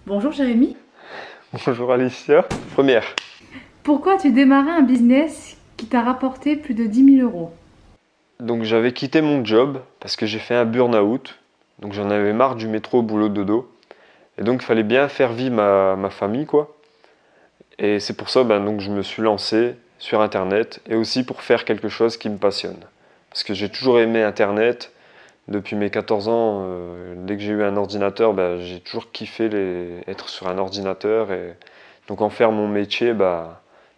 Bonjour Jérémy. Bonjour Alicia. Première. Pourquoi tu démarrais un business qui t'a rapporté plus de 10 000 euros? Donc j'avais quitté mon job parce que j'ai fait un burn-out. Donc j'en avais marre du métro boulot dodo. Et donc il fallait bien faire vivre ma famille quoi. Et c'est pour ça donc je me suis lancé sur internet et aussi pour faire quelque chose qui me passionne. Parce que j'ai toujours aimé internet. Depuis mes 14 ans, dès que j'ai eu un ordinateur, j'ai toujours kiffé être sur un ordinateur. Et donc en faire mon métier,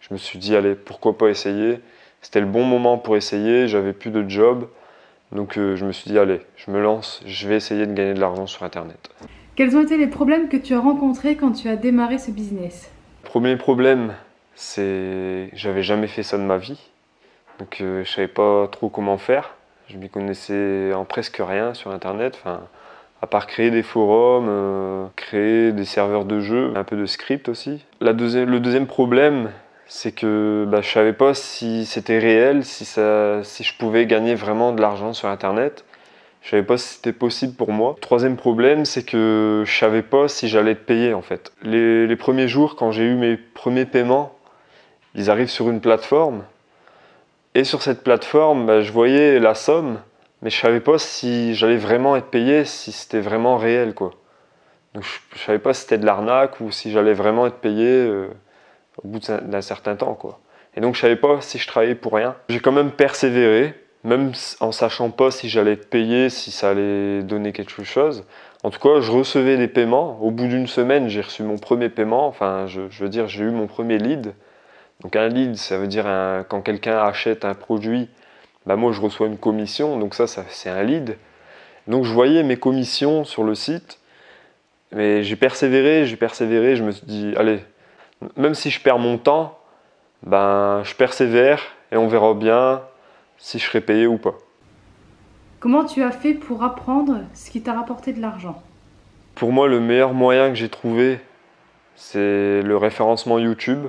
je me suis dit, allez, pourquoi pas essayer. C'était le bon moment pour essayer, j'avais plus de job. Donc je me suis dit, allez, je me lance, je vais essayer de gagner de l'argent sur Internet. Quels ont été les problèmes que tu as rencontrés quand tu as démarré ce business? Premier problème, c'est que j'avais jamais fait ça de ma vie. Donc je savais pas trop comment faire. Je m'y connaissais en presque rien sur Internet. Enfin, à part créer des forums, créer des serveurs de jeux, un peu de script aussi. Le deuxième problème, c'est que je savais pas si c'était réel, si je pouvais gagner vraiment de l'argent sur Internet. Je savais pas si c'était possible pour moi. Troisième problème, c'est que je savais pas si j'allais être payé en fait. Les premiers jours, quand j'ai eu mes premiers paiements, ils arrivent sur une plateforme. Et sur cette plateforme, je voyais la somme, mais je savais pas si j'allais vraiment être payé, si c'était vraiment réel, quoi. Donc je savais pas si c'était de l'arnaque ou si j'allais vraiment être payé au bout d'un certain temps, quoi. Et donc je savais pas si je travaillais pour rien. J'ai quand même persévéré, même en sachant pas si j'allais être payé, si ça allait donner quelque chose. En tout cas, je recevais des paiements. Au bout d'une semaine, j'ai reçu mon premier paiement. Enfin, je veux dire, j'ai eu mon premier lead. Donc un lead, ça veut dire quand quelqu'un achète un produit, moi je reçois une commission, donc ça c'est un lead. Donc je voyais mes commissions sur le site, mais j'ai persévéré, je me suis dit, allez, même si je perds mon temps, je persévère et on verra bien si je serai payé ou pas. Comment tu as fait pour apprendre ce qui t'a rapporté de l'argent? Pour moi, le meilleur moyen que j'ai trouvé, c'est le référencement YouTube.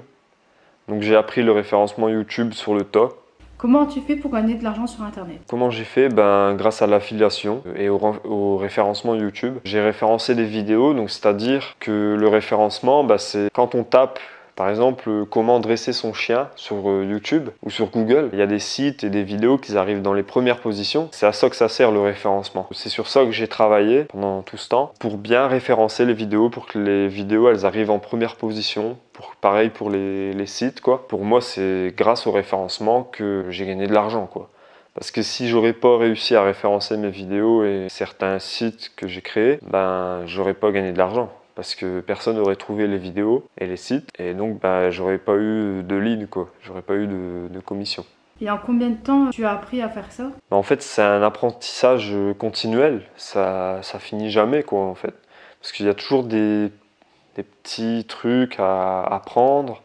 Donc j'ai appris le référencement YouTube sur le tas. Comment tu fais pour gagner de l'argent sur Internet? Comment j'ai fait? Grâce à l'affiliation et au référencement YouTube. J'ai référencé des vidéos, donc c'est-à-dire que le référencement, c'est quand on tape, par exemple, comment dresser son chien sur YouTube ou sur Google. Il y a des sites et des vidéos qui arrivent dans les premières positions. C'est à ça que ça sert le référencement. C'est sur ça que j'ai travaillé pendant tout ce temps pour bien référencer les vidéos, pour que les vidéos elles arrivent en première position. Pareil pour les sites, quoi. Pour moi, c'est grâce au référencement que j'ai gagné de l'argent, quoi. Parce que si j'aurais pas réussi à référencer mes vidéos et certains sites que j'ai créés, j'aurais pas gagné de l'argent. Parce que personne n'aurait trouvé les vidéos et les sites. Et donc, j'aurais pas eu de lead, quoi. J'aurais pas eu de commission. Et en combien de temps tu as appris à faire ça? En fait, c'est un apprentissage continuel. Ça finit jamais, quoi, en fait. Parce qu'il y a toujours des petits trucs à apprendre,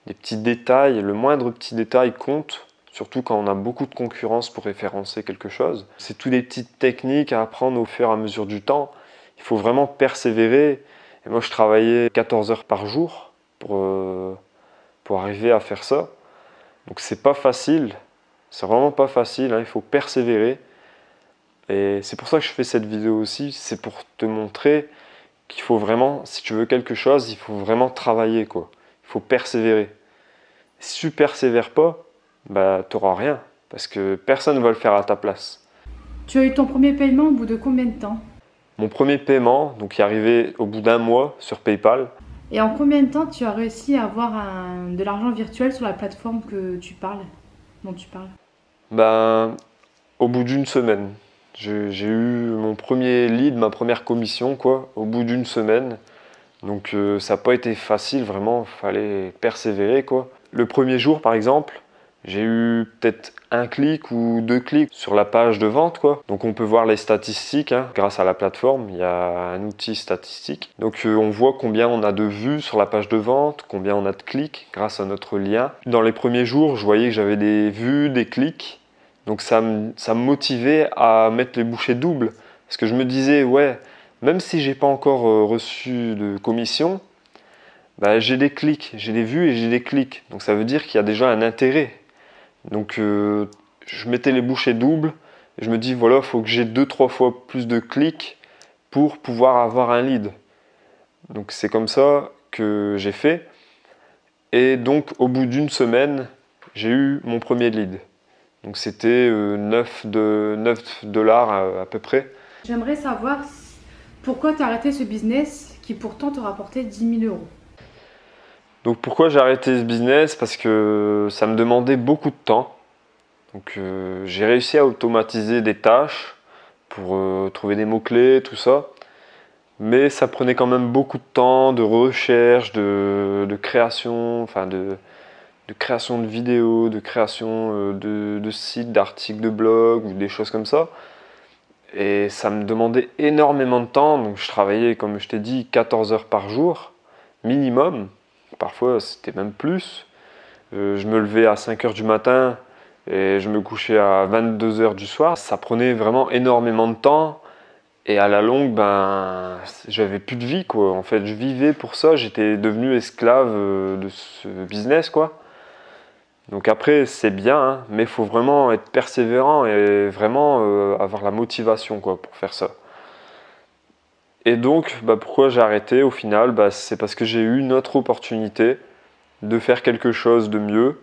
des petits détails. Le moindre petit détail compte. Surtout quand on a beaucoup de concurrence pour référencer quelque chose. C'est toutes des petites techniques à apprendre au fur et à mesure du temps. Il faut vraiment persévérer. Et moi, je travaillais 14 heures par jour pour arriver à faire ça. Donc c'est pas facile. C'est vraiment pas facile, hein. Il faut persévérer. Et c'est pour ça que je fais cette vidéo aussi. C'est pour te montrer qu'il faut vraiment, si tu veux quelque chose, il faut vraiment travailler, quoi. Il faut persévérer. Si tu persévères pas, tu n'auras rien. Parce que personne ne va le faire à ta place. Tu as eu ton premier paiement au bout de combien de temps? Mon premier paiement, donc, est arrivé au bout d'un mois sur PayPal. Et en combien de temps tu as réussi à avoir de l'argent virtuel sur la plateforme dont tu parles? Au bout d'une semaine. J'ai eu mon premier lead, ma première commission, quoi, au bout d'une semaine. Donc ça n'a pas été facile, vraiment, il fallait persévérer, quoi. Le premier jour, par exemple, j'ai eu peut-être un clic ou deux clics sur la page de vente, quoi. Donc on peut voir les statistiques, hein. Grâce à la plateforme, il y a un outil statistique. Donc on voit combien on a de vues sur la page de vente, combien on a de clics grâce à notre lien. Dans les premiers jours, je voyais que j'avais des vues, des clics. Donc ça me motivait à mettre les bouchées doubles. Parce que je me disais, ouais, même si j'ai pas encore reçu de commission, j'ai des clics, j'ai des vues et j'ai des clics. Donc ça veut dire qu'il y a déjà un intérêt. Donc je mettais les bouchées doubles. Et je me dis, voilà, il faut que j'ai 2-3 fois plus de clics pour pouvoir avoir un lead. Donc c'est comme ça que j'ai fait. Et donc au bout d'une semaine, j'ai eu mon premier lead. Donc c'était 9 dollars à peu près. J'aimerais savoir pourquoi tu as arrêté ce business qui pourtant te rapportait 10 000 euros. Donc pourquoi j'ai arrêté ce business? Parce que ça me demandait beaucoup de temps. Donc j'ai réussi à automatiser des tâches pour trouver des mots-clés, tout ça. Mais ça prenait quand même beaucoup de temps, de recherche, de création, enfin de création de vidéos, de création de sites, d'articles de blog ou des choses comme ça. Et ça me demandait énormément de temps. Donc je travaillais, comme je t'ai dit, 14 heures par jour, minimum. Parfois c'était même plus. Je me levais à 5 heures du matin et je me couchais à 22 heures du soir. Ça prenait vraiment énormément de temps. Et à la longue, ben, j'avais plus de vie, quoi. En fait, je vivais pour ça. J'étais devenu esclave de ce business, quoi. Donc après, c'est bien, hein, mais il faut vraiment être persévérant et vraiment avoir la motivation, quoi, pour faire ça. Et donc, bah, pourquoi j'ai arrêté au final? Bah, c'est parce que j'ai eu une autre opportunité de faire quelque chose de mieux,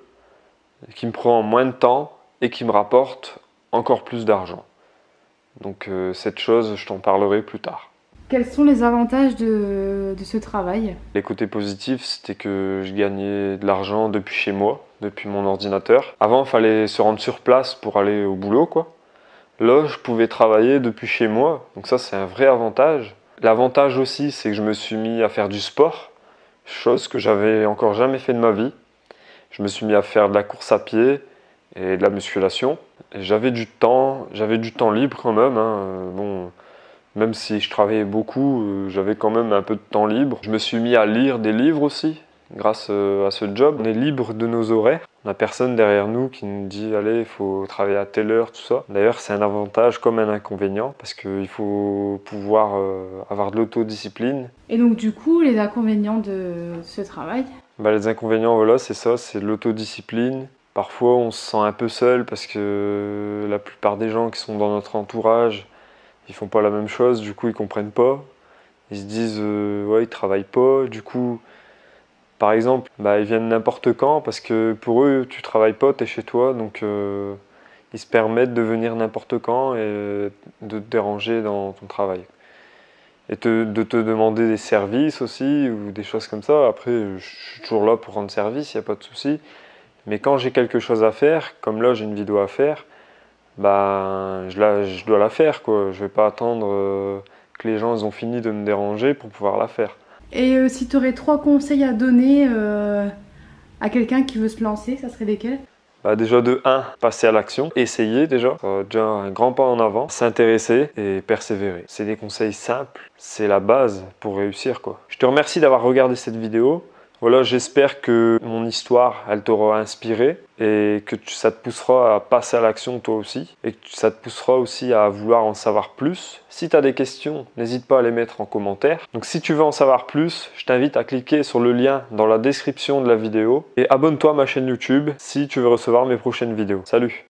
qui me prend moins de temps et qui me rapporte encore plus d'argent. Donc cette chose, je t'en parlerai plus tard. Quels sont les avantages de ce travail? Les côtés positifs, c'était que je gagnais de l'argent depuis chez moi, depuis mon ordinateur. Avant, il fallait se rendre sur place pour aller au boulot, quoi. Là, je pouvais travailler depuis chez moi, donc ça, c'est un vrai avantage. L'avantage aussi, c'est que je me suis mis à faire du sport, chose que j'avais encore jamais fait de ma vie. Je me suis mis à faire de la course à pied et de la musculation. Et j'avais du temps libre quand même, hein. Bon, même si je travaillais beaucoup, j'avais quand même un peu de temps libre. Je me suis mis à lire des livres aussi, grâce à ce job. On est libre de nos horaires. On n'a personne derrière nous qui nous dit allez, il faut travailler à telle heure, tout ça. D'ailleurs, c'est un avantage comme un inconvénient parce qu'il faut pouvoir avoir de l'autodiscipline. Et donc du coup, les inconvénients de ce travail? Bah, les inconvénients, voilà, c'est ça, c'est l'autodiscipline. Parfois, on se sent un peu seul parce que la plupart des gens qui sont dans notre entourage, ils font pas la même chose, du coup, ils comprennent pas. Ils se disent, ouais, ils travaillent pas. Du coup, par exemple, bah, ils viennent n'importe quand parce que pour eux, tu travailles pas, tu es chez toi, donc ils se permettent de venir n'importe quand et de te déranger dans ton travail. Et de te demander des services aussi ou des choses comme ça. Après, je suis toujours là pour rendre service, il n'y a pas de souci. Mais quand j'ai quelque chose à faire, comme là j'ai une vidéo à faire, ben, je dois la faire, quoi. Je vais pas attendre que les gens ils ont fini de me déranger pour pouvoir la faire. Et si tu aurais 3 conseils à donner à quelqu'un qui veut se lancer, ça serait lesquels? Bah déjà de 1, passer à l'action, essayer déjà, déjà un grand pas en avant, s'intéresser et persévérer. C'est des conseils simples, c'est la base pour réussir, quoi. Je te remercie d'avoir regardé cette vidéo. Voilà, j'espère que mon histoire, elle t'aura inspiré et que ça te poussera à passer à l'action toi aussi et que ça te poussera aussi à vouloir en savoir plus. Si tu as des questions, n'hésite pas à les mettre en commentaire. Donc si tu veux en savoir plus, je t'invite à cliquer sur le lien dans la description de la vidéo et abonne-toi à ma chaîne YouTube si tu veux recevoir mes prochaines vidéos. Salut!